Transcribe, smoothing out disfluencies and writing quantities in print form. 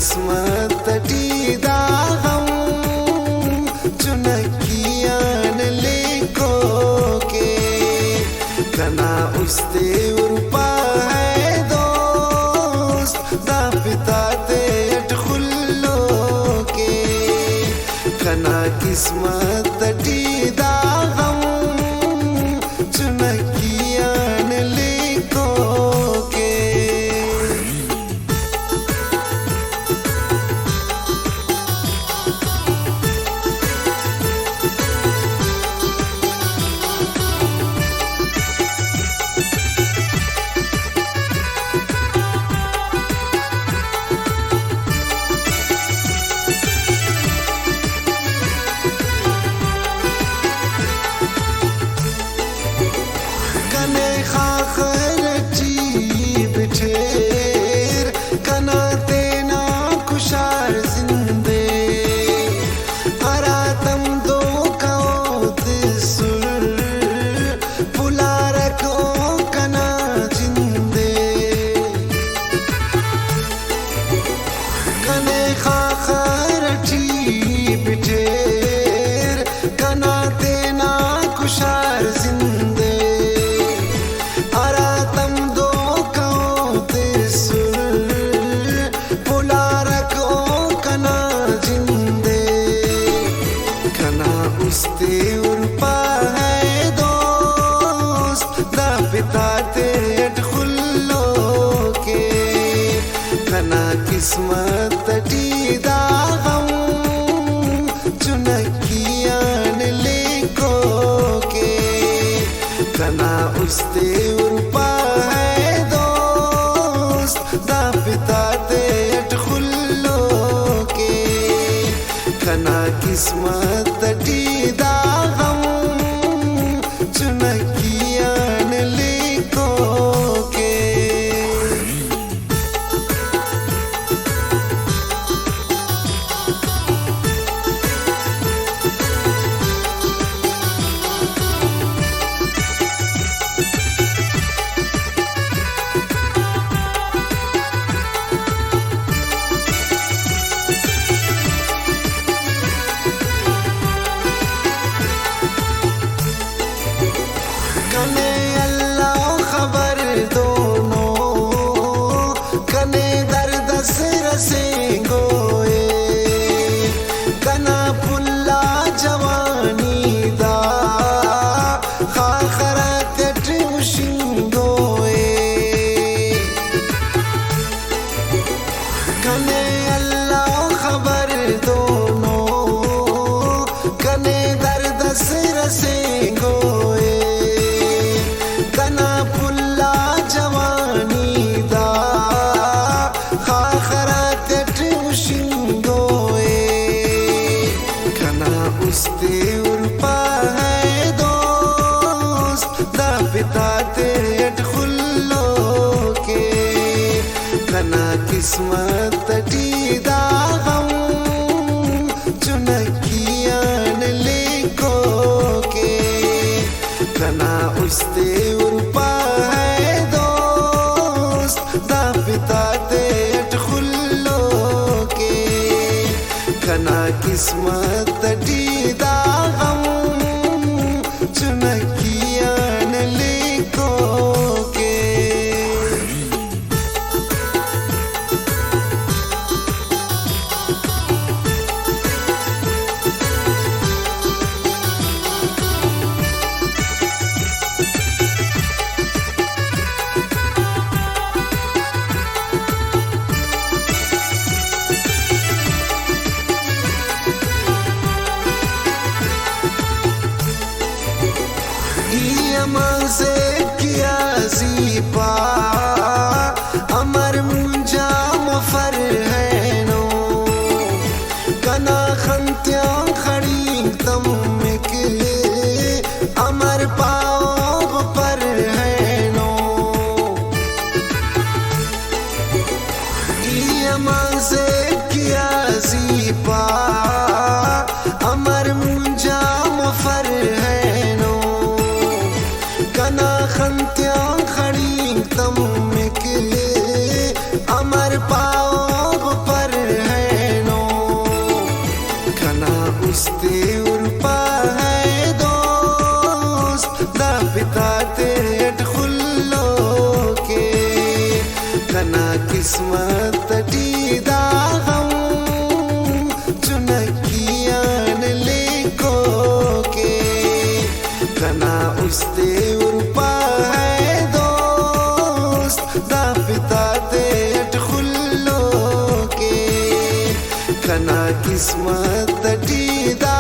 किस्मत तटीदा हम चुनकियान लिखो के कना उसते उर्पा है दोस्त दा पिता ते अटखुल्लो के कना किस्मत तटीदा हम चुनकियान लिखो के उर्पा है दोस्त दा पिता ते अटखुल्लो के कना किस्मत तटीदा हम चुनकियान लिखो के कना उसते उर्पा है दोस्त दा पिता ते अटखुल्लो के कना किस्मत तटीदा हम चुनकियान लिखो के कने अल्लाह खबर दोनों कने दर्द से रसेंगोए कना पुल्ला जवानी दा खाखरा कटुशिंगोए कने अल्लाह खबर दोनों कने दर्द से रसेंगोए उसते उर्पा है दोस्त दा पिता ते अटखुल्लो के कना किस्मत तटीदा हम चुनकियान लिखो के कना उसते उर्पा है दोस्त दा पिता ते अटखुल्लो के कना किस्मत तटीदा हम चुनकियान लिखो के यमन से किया ज़ीपा अमर मुंजा मफर है नो कना खंत्यां खड़ी तम मिकले अमर पाव पर है नो यमन से किया ज़ीपा अमर मुंजा मफर है कना खंत्यां खड़ी तम मिकले अमर पाव पर कना किस्मत टी दागम चुनकियान लेको के कना उस्ते उर्पा है दोस्त दा पिता ते अटखुल्लो के कना किस्मत टी दा